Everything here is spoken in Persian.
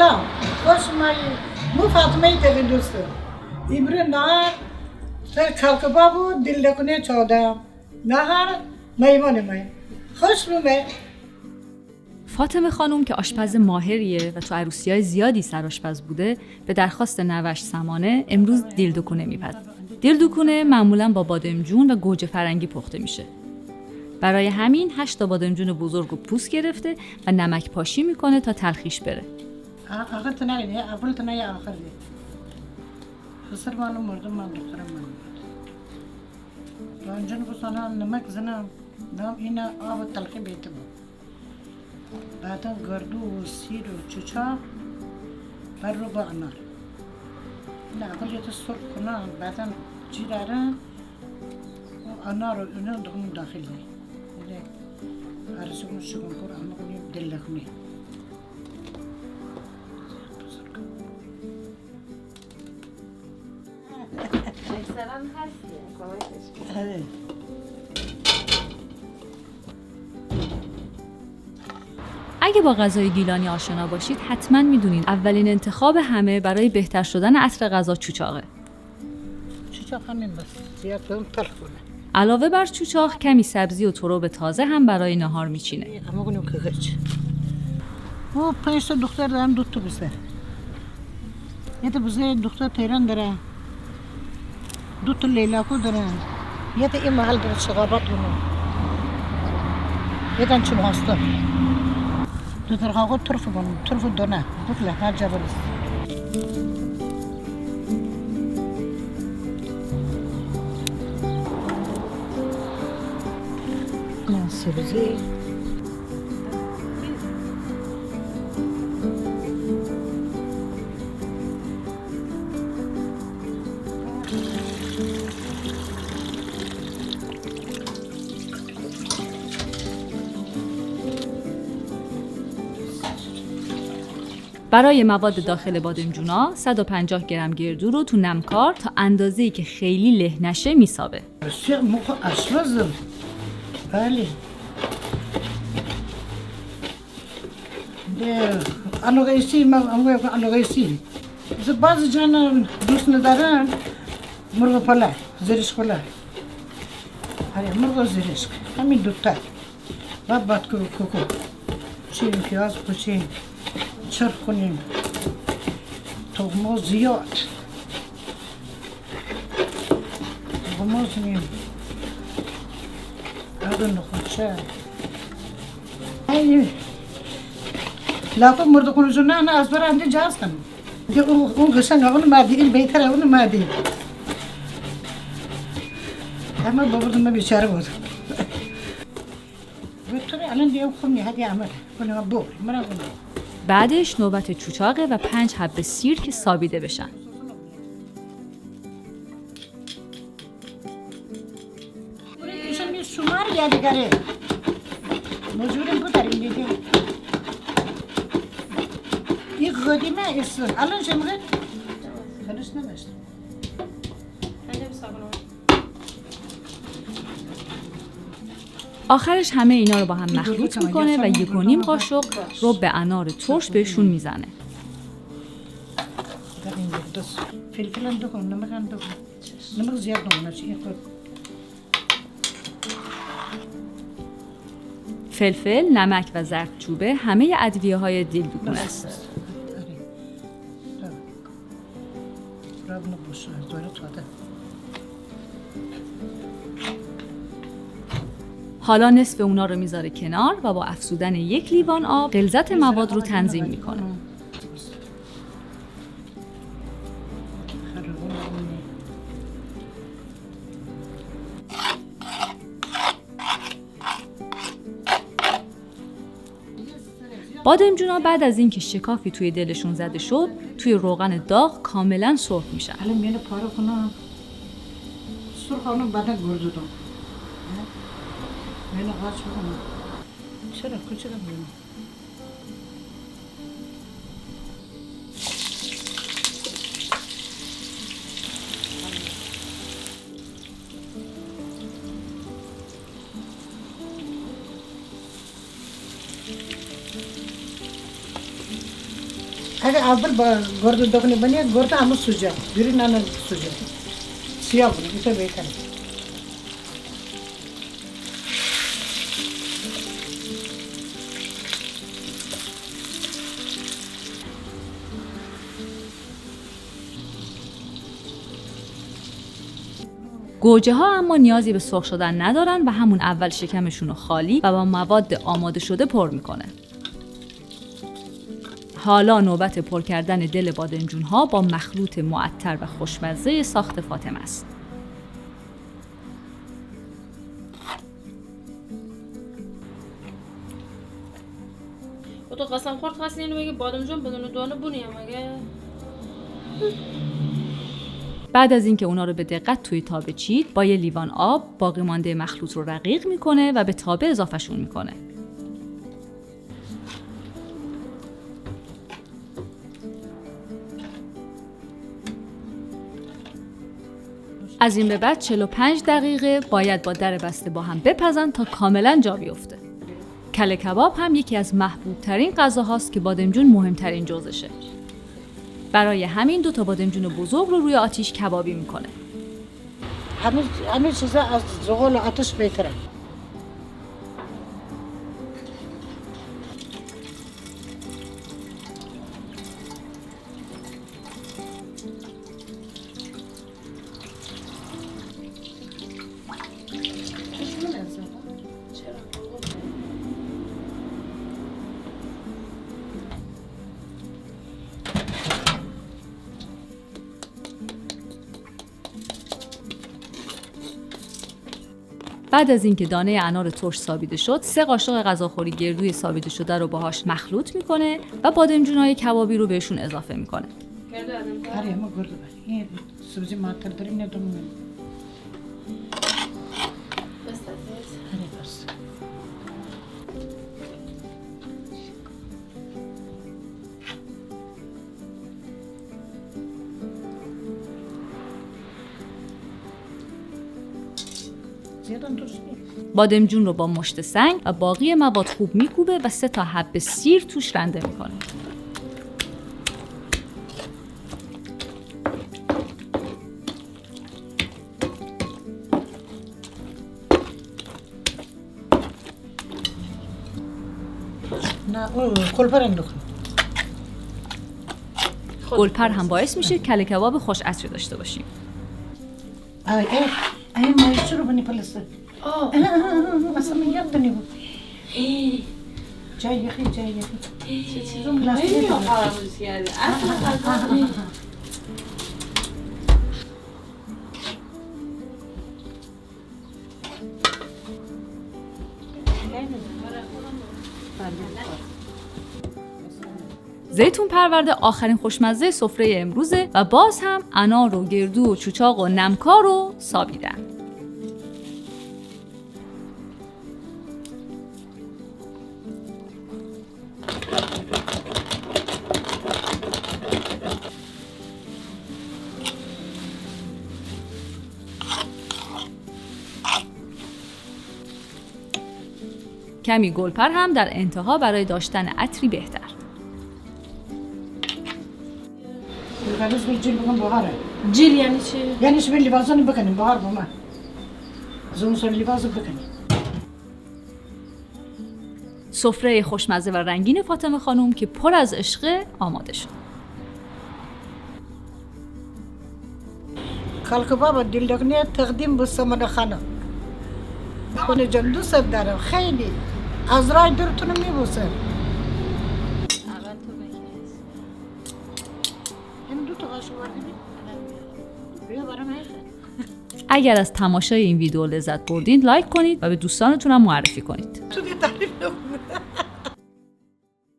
سلام خوش اومدی مو فاطمه تقی دوستم امروز نهار کلکباب و دلدکنه چادم نهار میمان من خوش بومه. فاطمه خانم که آشپز ماهریه و تو عروسی‌های زیادی سرآشپز بوده، به درخواست نوش سمانه امروز دیلدکونه میپزه. دیلدکونه معمولاً با بادمجون و گوجه فرنگی پخته میشه. برای همین 8 تا بادمجون بزرگ رو پوست گرفته و نمک پاشی میکنه تا تلخیش بره. آخر تنایی اول تنایی آخر دی. خسر مانو مردم من دخترم من. رنجان بسانه نمک زنم نام اینا آب تلخی بیتم. بعدا گردو و سیر و چوچا بر رو با انار. نه اول یه تو سرخ کنم بعدا جیراره و انار رو اونو دخون داخل دی. نه هرچی شکم کور اما کنیم دل لخنی. سلام هستی. اگه با غذای گیلانی آشنا باشید حتما میدونید اولین انتخاب همه برای بهتر شدن عطر غذا چوچاقه. چوچاق همین بس زیاد بهم تلخ کنه. علاوه بر چوچاق کمی سبزی و تراب تازه هم برای نهار میچینه. اما کنیم که گچ. او 5 تا دختر دارم 2 تا پسر. یه تا بزرگ دختر تهران داره. 2 تا لیلاکو داره. یه تا این محل داره شقابات اونو. یه تا چه ماستر. 2 تا رقاقو طرف بون طرف دونه. بخله هر جبل است. نه سبزی. برای مواد داخل بادمجونا 150 گرم گردو رو تو نمکار تا اندازه‌ای که خیلی له نشه میسابه. بسیار موقع آشپزم. بله. آلوگایسی من آلوگایسی. بعضی جان دوست ندارن مرغ پلو زرش پلو. آره مرغ زرش. همین دوتا. بعد کوکو. چی پیاز پوچی. چرخ کنیم تخم زیاد تخم زمین اگر نخوشه ای لاکو مرد کنوزو نه از برای انده جاز کنم دیگه اون قشنگ اون مادی این بهتره اون مادی اما بابردم من بیچاره بود بطوری الان دیگه خونی هدی عمل کنم بور مرا کنم بعدش نوبت چوچاقه و 5 حبه سیر که سابیده بشن. ایشون می شمار یادگاره مجبوریم بوداریم دیگه یک قدیمه است الان شماره خلاص نمیشتم آخرش همه اینا رو با هم مخلوط میکنه و 1.5 قاشق رو به انار ترش بهشون میزنه. فلفل هم دکن نمک هم دکن نمک زیاد نمونه چیه خود فلفل، نمک و زردچوبه همه ادویه‌های دیلدکونه است. حالا نصف اونا رو میذاره کنار و با افزودن 1 لیوان آب غلظت مواد رو تنظیم میکنه. بادمجونا بعد از اینکه شکافی توی دلشون زده شد، توی روغن داغ کاملا سرخ میشن. الان میانه پاره کنم سرخ کنم بعدا گردودم میانه قاچ بکنم چرا کچرا میانه اگه اول با گرد دکنی بنی گرد همه سوجه بیری نان سوجه سیاه بود ایتا بهتره گوجه ها اما نیازی به سرخ شدن ندارن و همون اول شکمشون رو خالی و با مواد آماده شده پر میکنه. حالا نوبت پر کردن دل بادمجون ها با مخلوط معطر و خوشمزه ساخت فاطمه است. تو قسم خورد خواستی اینو بگی بادمجون بدون دانه بونیم مگه؟ بعد از اینکه اونا رو به دقت توی تابه چید، با یه لیوان آب باقی مانده مخلوط رو رقیق میکنه و به تابه اضافهشون میکنه. از این به بعد 45 دقیقه باید با در بسته با هم بپزن تا کاملا جا بیفته. کله کباب هم یکی از محبوب ترین غذاهاست که بادمجون مهمترین جزشه. برای همین 2 تا بادمجون بزرگ رو روی آتیش کبابی میکنه. همه چیزا از زغال و آتش بهتره. بعد از اینکه دانه انار ترش سابیده شد، 3 قاشق غذاخوری گردوی سابیده شده رو باهاش مخلوط میکنه و بادمجونای کبابی رو بهشون اضافه میکنه. آره ما گرد این سبزی معطر داریم ندونم. بس. بادمجون رو با مشت سنگ و باقی مواد خوب میکوبه و 3 تا حب سیر توش رنده میکنه. نه گلپر انداخت. گلپر هم باعث میشه کله کباب خوش عطر داشته باشیم. ای مایش رو بنی پلسته. مثلا یادنی بود. جای یخی. چه چیزو مهمی رو فراموش کردی. اصلا زیتون پرورده آخرین خوشمزه سفره امروزه و باز هم انار و گردو و چوچاق و نمکار رو سابیدن. کمی گلپر هم در انتها برای داشتن عطری بهتر. روز به جیل بگم بهاره. جیل یعنی چی؟ یعنی شما لباسانی بکنیم بهار با من. زون سر لباس بکنیم. سفره خوشمزه و رنگین فاطمه خانم که پر از عشق آماده شد. کالکباب دلدقنی تقدیم به سمن خانم. خونه جان دوست دارم خیلی. از راه دورتون میبوسم. اول تو بکش. این 2 تا قاشق وردی بیا برام اگر از تماشای این ویدیو لذت بردین لایک کنید و به دوستانتون هم معرفی کنید.